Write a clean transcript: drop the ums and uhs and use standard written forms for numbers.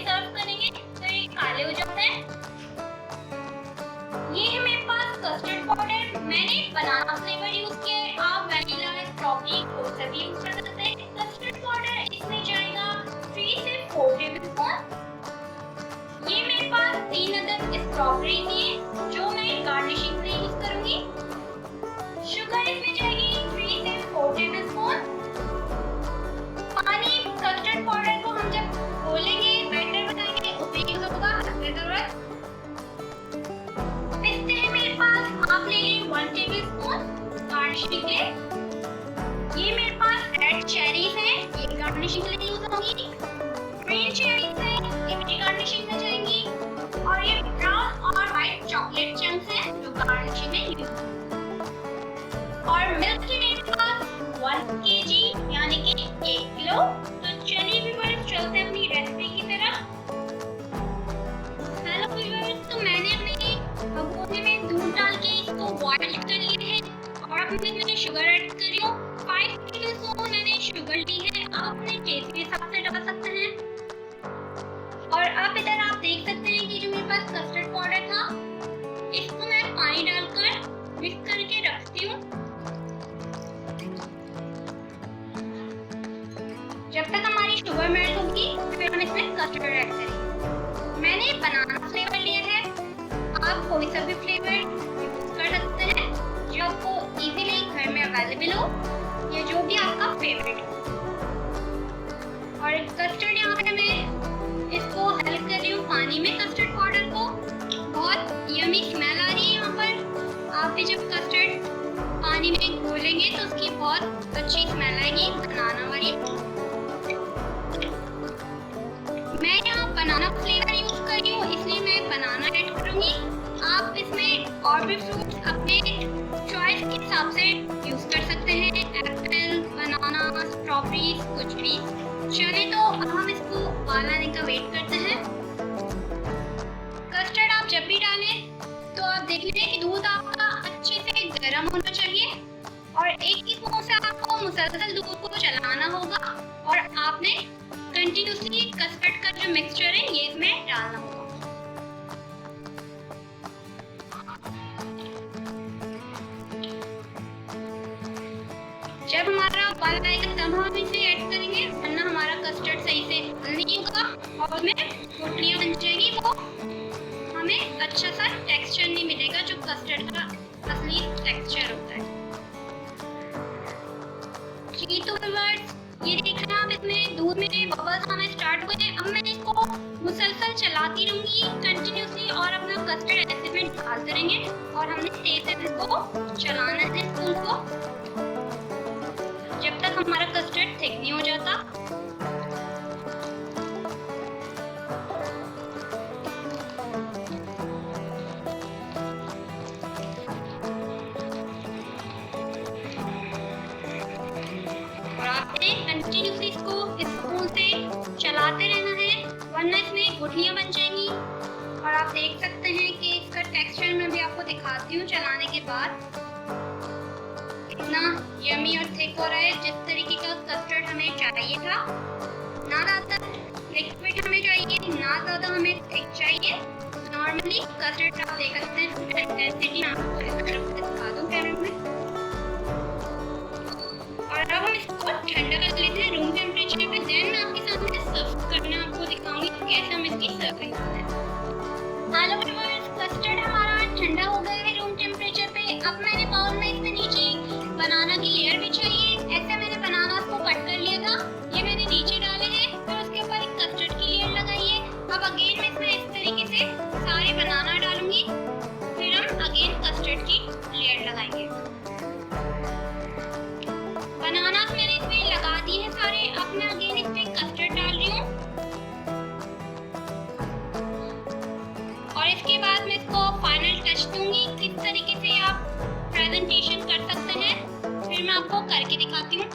सर्व करेंगे तो ये काले हो जाते हैं। ये है मेरे पास कस्टर्ड पाउडर, मैंने बनाना फ्लेवर यूज किया है, आप वैनिला, स्ट्रॉबेरी कोई सा भी यूज कर सकते हैं। कस्टर्ड पाउडर इसमें जाएगा 3 से 4 टेबलस्पून। ये मेरे पास 3 अदद स्ट्रॉबेरी है जो मैं गार्निशिंग के लिए यूज करूंगी। शुगर इसमें जाएगी 3 से 4 टेबलस्पून। पानी कस्टर्ड पाउडर को हम जब घोलेंगे, बैटर बनाएंगे, उसमें यूज होगा हल्दी जरूरत। पिस्ते हैं मेरे पास, आप ले लें 1 टेबलस्पून गार्निशिंग के। ये मेरे पास रेड चेरीज है, ये गार्निशिंग के लिए यूज होंगी। ग्रीन चेरीज है, ये भी गार्निशिंग में जाएंगी। और ये ब्राउन और व्हाइट चॉकलेट चंक्स हैं जो गार्निशिंग में यूज होंगी। और मिल्क है मेरे पास 1 kg यानी कि 1 किलो। तो चलिए व्यूअर्स चलते हैं अपनी रेसिपी की तरफ। हेलो व्यूअर्स, तो मैंने अपने भगोने में दूध डाल के इसको बॉईल कर लिया है और अब मैं इसमें शुगर ऐड कर रही हूँ। 5 टेबलस्पून मैंने शुगर ली है, आप अपने टेस्ट के हिसाब से डाल सकते हैं। और अब इधर आप देख सकते हैं कि जो मेरे पास कस्टर्ड पाउडर था, इसको मैं पानी डालकर मिक्स करके रखती हूँ जब तक हमारी शुगर मेल्ट होगी, फिर हम इसमें कस्टर्ड ऐड करेंगे। मैंने बनाना फ्लेवर लिया है, आप कोई सा भी फ्लेवर यूज कर सकते हैं जो आपको इजीली घर में अवेलेबल हो या जो भी आपका फेवरेट हो। और कस्टर्ड यहाँ पे मैं इसको हेल्प कर रही हूँ पानी में, कस्टर्ड पाउडर को। बहुत यमी स्मेल आ रही है यहाँ पर। आप भी जब कस्टर्ड पानी में घोलेंगे तो उसकी बहुत अच्छी स्मेल आएगी, बनाना वाली। मैं यहाँ बनाना फ्लेवर यूज कर रही हूँ, इसलिए मैं बनाना ऐड करूँगी। आप इसमें और भी फ्रूट्स अपने चॉइस के हिसाब से यूज कर सकते हैं, एप्पल, बनाना, स्ट्रॉबेरी, कुछ भी। चलिए तो अब हम इसको उबाल आने का वेट करते हैं। कस्टर्ड आप जब भी डालें तो आप देख लीजिए कि दूध आपका अच्छे से गर्म होना चाहिए और एक ही स्पून से आपको मुसलसल दूध को चलाना होगा और आपने कंटिन्यूसली कस्टर्ड का जो मिक्सचर है ये इसमें डालना होगा। जब हमारा उबाल आएगा तब हम इसे ऐड करेंगे, वरना हमारा कस्टर्ड सही से नहीं होगा और उसमें गुठलियाँ बन जाएगी, वो हमें अच्छा सा टेक्सचर नहीं मिलेगा जो कस्टर्ड का असली टेक्सचर होता है। जी तो व्यूअर्स, ये देखें आप, इसमें दूध में बबल्स आना स्टार्ट हो गए। अब मैं इसको मुसलसल चलाती रहूंगी कंटिन्यूसली और अपना कस्टर्ड ऐसे में डालते रहेंगे और हमने तेज से इसको चलाना है स्पून को जब तक हमारा कस्टर्ड थिक नहीं हो जाता। और आपने कंटिन्यूसली इसको स्पून से चलाते रहना है, वरना इसमें गुठलियां बन जाएंगी। और आप देख सकते हैं कि इसका टेक्सचर मैं भी आपको दिखाती हूँ चलाने के बाद, इतना यमी और थिक हो रहा है जिस तरीके का कस्टर्ड हमें चाहिए था। ना ज़्यादा लिक्विड हमें चाहिए, ना ज़्यादा हमें थिक चाहिए। नॉर्मली कस्टर्ड आप देख सकते हैं, इंटेंसिटी आपको इस तरफ से दिखा दूँ कैमरे में। और अब हम इसको ठंडा कर लेते हैं रूम टेम्परेचर पे, देन मैं आपके सामने सर्व करना आपको दिखाऊंगी कैसे हम इसकी सर्विंग करते हैं। हेलो व्यूअर्स, कस्टर्ड हमारा ठंडा हो गया है रूम टेम्परेचर पे। अब मैंने बाउल में इसके नीचे बनाना की लेयर बिछाई है। ऐसे मैंने बनाना को कट कर लिया था, ये मैंने नीचे डाले हैं, फिर उसके ऊपर एक कस्टर्ड की लेयर लगाई है। अब अगेन मैं इसमें इस तरीके से सारे बनाना डालूंगी, फिर हम अगेन कस्टर्ड की लेयर लगाएंगे। बनाना मैंने इसमें लगा दिए हैं सारे, अब मैं अगेन इसमें कस्टर्ड डाल रही हूँ और इसके बाद मैं इसको फाइनल टच दूंगी। किस तरीके से आप प्रेजेंटेशन कर सकते हैं फिर मैं आपको करके दिखाती हूँ।